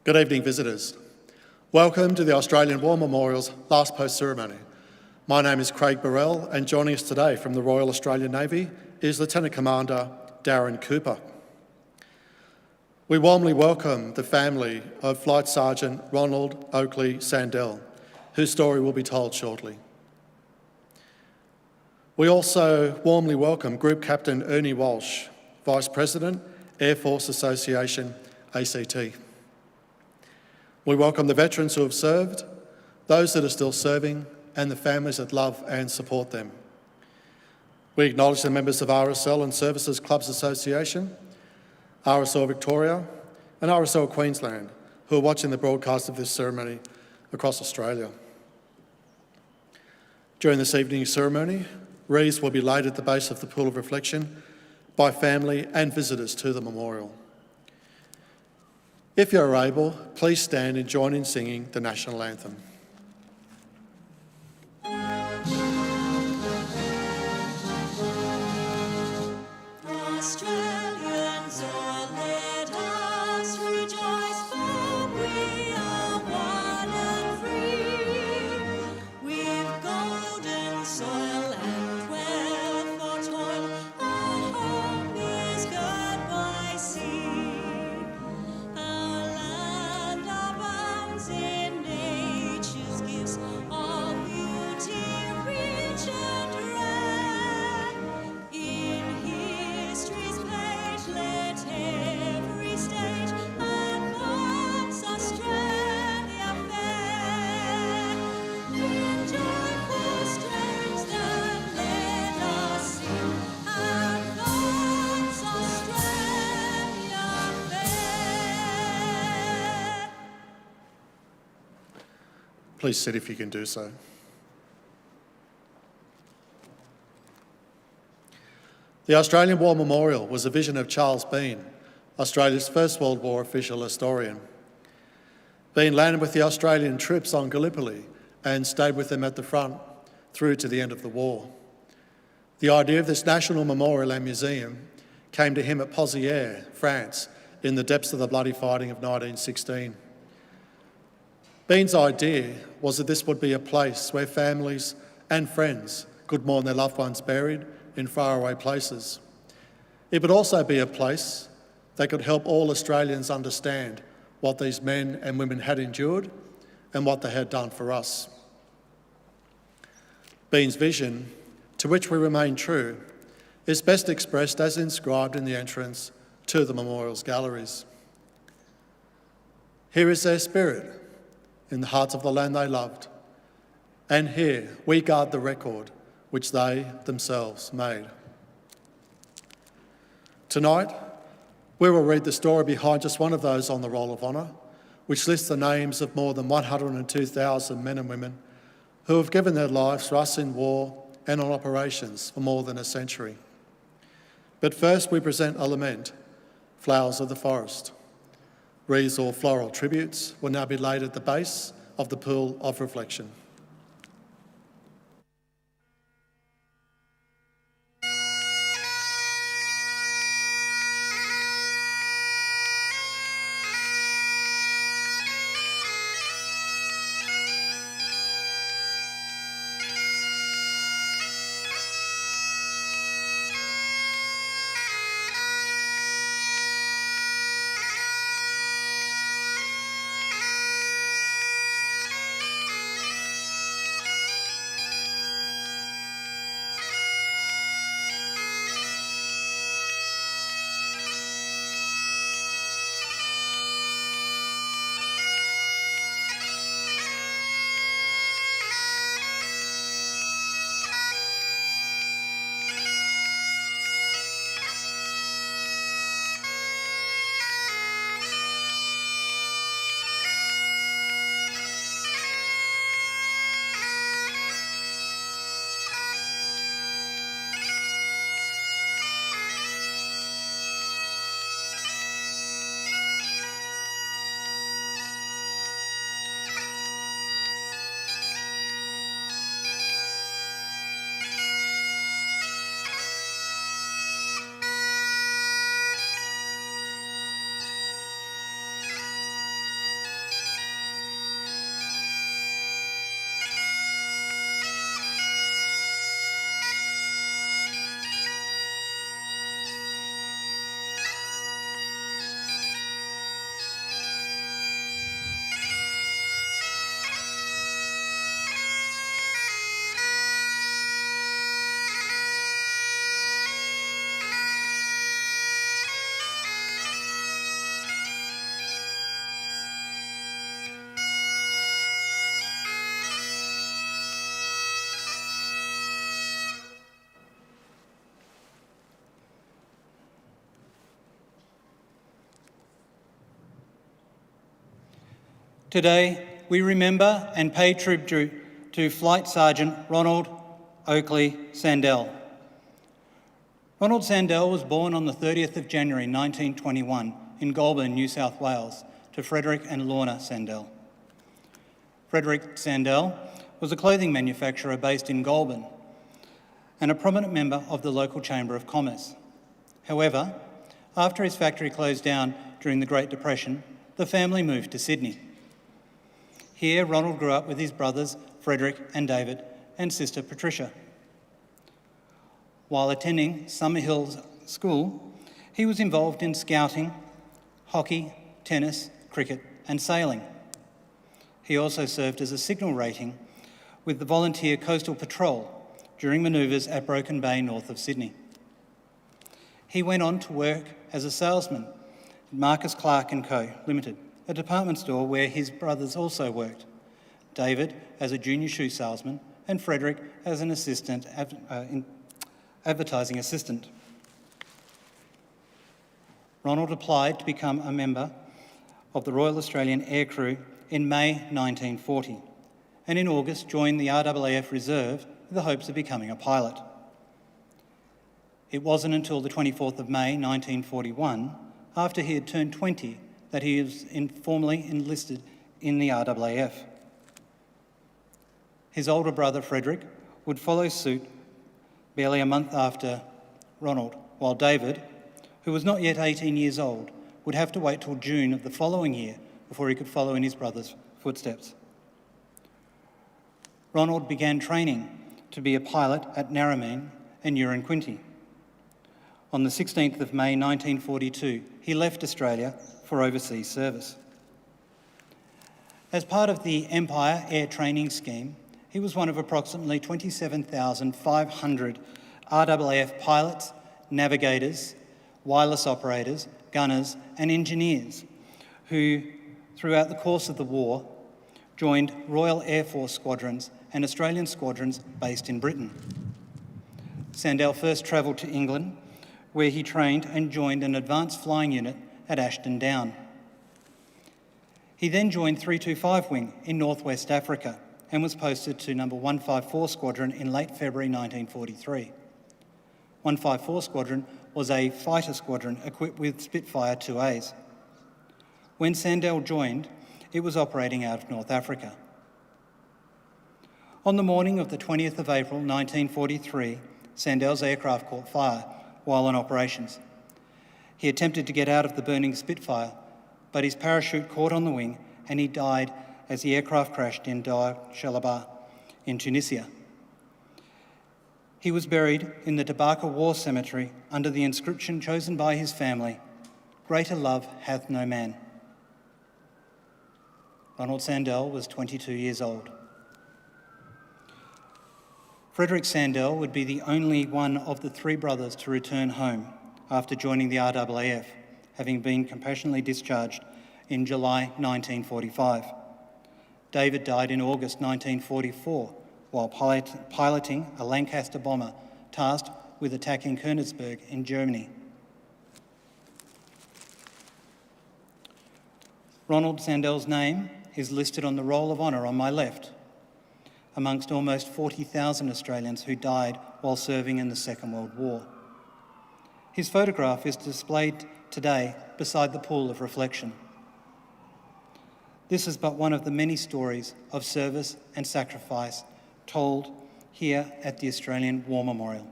Good evening, visitors. Welcome to the Australian War Memorial's last post ceremony. My name is Craig Burrell, and joining us today from the Royal Australian Navy is Lieutenant Commander Darren Cooper. We warmly welcome the family of Flight Sergeant Ronald Oakley Sandell, whose story will be told shortly. We also warmly welcome Group Captain Ernie Walsh, Vice President, Air Force Association, ACT. We welcome the veterans who have served, those that are still serving, and the families that love and support them. We acknowledge the members of RSL and Services Clubs Association, RSL Victoria, and RSL Queensland, who are watching the broadcast of this ceremony across Australia. During this evening's ceremony, wreaths will be laid at the base of the Pool of Reflection by family and visitors to the memorial. If you are able, please stand and join in singing the National Anthem. Please sit if you can do so. The Australian War Memorial was a vision of Charles Bean, Australia's first World War official historian. Bean landed with the Australian troops on Gallipoli and stayed with them at the front through to the end of the war. The idea of this national memorial and museum came to him at Pozières, France, in the depths of the bloody fighting of 1916. Bean's idea was that this would be a place where families and friends could mourn their loved ones buried in faraway places. It would also be a place that could help all Australians understand what these men and women had endured and what they had done for us. Bean's vision, to which we remain true, is best expressed as inscribed in the entrance to the memorial's galleries. Here is their spirit, in the hearts of the land they loved, and here we guard the record which they themselves made. Tonight, we will read the story behind just one of those on the Roll of Honour, which lists the names of more than 102,000 men and women who have given their lives for us in war and on operations for more than a century. But first we present a lament, Flowers of the Forest. Wreaths or floral tributes will now be laid at the base of the Pool of Reflection. Today, we remember and pay tribute to Flight Sergeant Ronald Oakley Sandell. Ronald Sandell was born on the 30th of January 1921 in Goulburn, New South Wales, to Frederick and Lorna Sandell. Frederick Sandell was a clothing manufacturer based in Goulburn and a prominent member of the local Chamber of Commerce. However, after his factory closed down during the Great Depression, the family moved to Sydney. Here, Ronald grew up with his brothers Frederick and David and sister Patricia. While attending Summer Hills School, he was involved in scouting, hockey, tennis, cricket and sailing. He also served as a signal rating with the Volunteer Coastal Patrol during manoeuvres at Broken Bay north of Sydney. He went on to work as a salesman at Marcus Clark & Co Limited, a department store where his brothers also worked, David as a junior shoe salesman and Frederick as an advertising assistant. Ronald applied to become a member of the Royal Australian Aircrew in May 1940 and in August joined the RAAF Reserve with the hopes of becoming a pilot. It wasn't until the 24th of May 1941, after he had turned 20, that he was formally enlisted in the RAAF. His older brother Frederick would follow suit barely a month after Ronald, while David, who was not yet 18 years old, would have to wait till June of the following year before he could follow in his brother's footsteps. Ronald began training to be a pilot at Narromine and Uranquinty. On the 16th of May 1942, he left Australia for overseas service. As part of the Empire Air Training Scheme, he was one of approximately 27,500 RAAF pilots, navigators, wireless operators, gunners and engineers who, throughout the course of the war, joined Royal Air Force squadrons and Australian squadrons based in Britain. Sandell first travelled to England, where he trained and joined an advanced flying unit at Ashton Down. He then joined 325 Wing in Northwest Africa and was posted to No. 154 Squadron in late February 1943. 154 Squadron was a fighter squadron equipped with Spitfire 2As. When Sandell joined, it was operating out of North Africa. On the morning of the 20th of April 1943, Sandell's aircraft caught fire while on operations. He attempted to get out of the burning Spitfire, but his parachute caught on the wing and he died as the aircraft crashed in Dar Shalaba in Tunisia. He was buried in the Tabaka War Cemetery under the inscription chosen by his family, "Greater love hath no man." Ronald Sandell was 22 years old. Frederick Sandell would be the only one of the three brothers to return home after joining the RAAF, having been compassionately discharged in July 1945. David died in August 1944 while piloting a Lancaster bomber tasked with attacking Königsberg in Germany. Ronald Sandell's name is listed on the Roll of Honour on my left, amongst almost 40,000 Australians who died while serving in the Second World War. His photograph is displayed today beside the pool of reflection. This is but one of the many stories of service and sacrifice told here at the Australian War Memorial.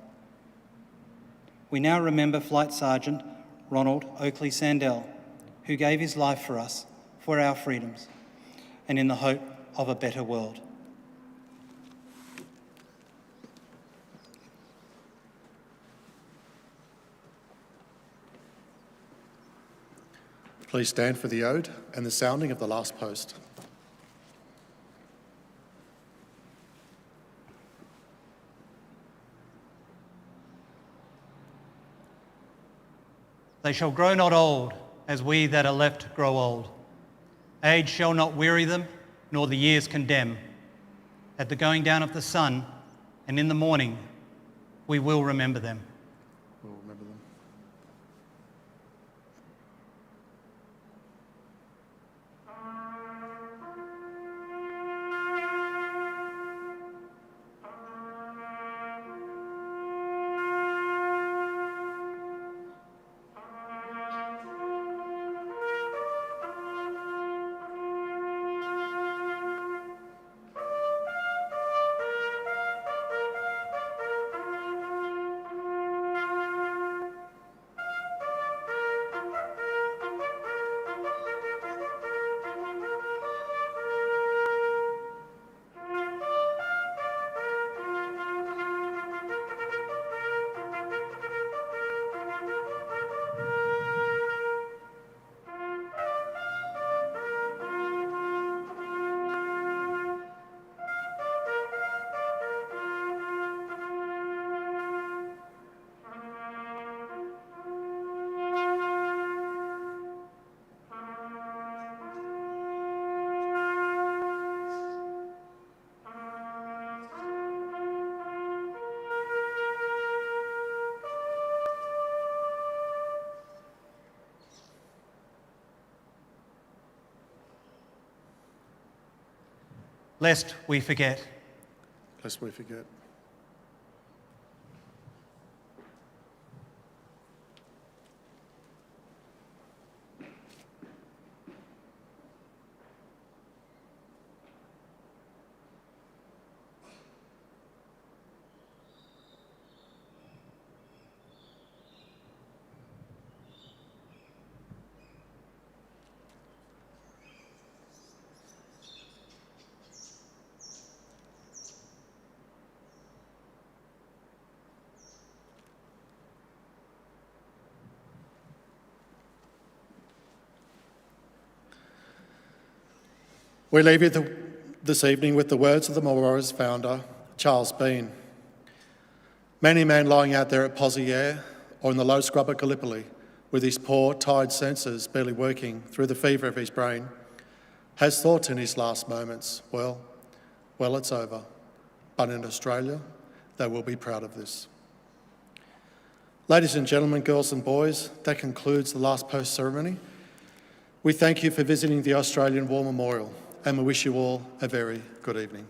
We now remember Flight Sergeant Ronald Oakley Sandell, who gave his life for us, for our freedoms, and in the hope of a better world. Please stand for the ode and the sounding of the last post. They shall grow not old, as we that are left grow old. Age shall not weary them, nor the years condemn. At the going down of the sun, and in the morning, we will remember them. We'll remember them. lest we forget. Lest we forget. We leave you this evening with the words of the Memorial's founder, Charles Bean. Many man lying out there at Pozieres or in the low scrub at Gallipoli, with his poor, tired senses barely working through the fever of his brain, has thought in his last moments, well, it's over. But in Australia, they will be proud of this. Ladies and gentlemen, girls and boys, that concludes the last post ceremony. We thank you for visiting the Australian War Memorial, and we wish you all a very good evening.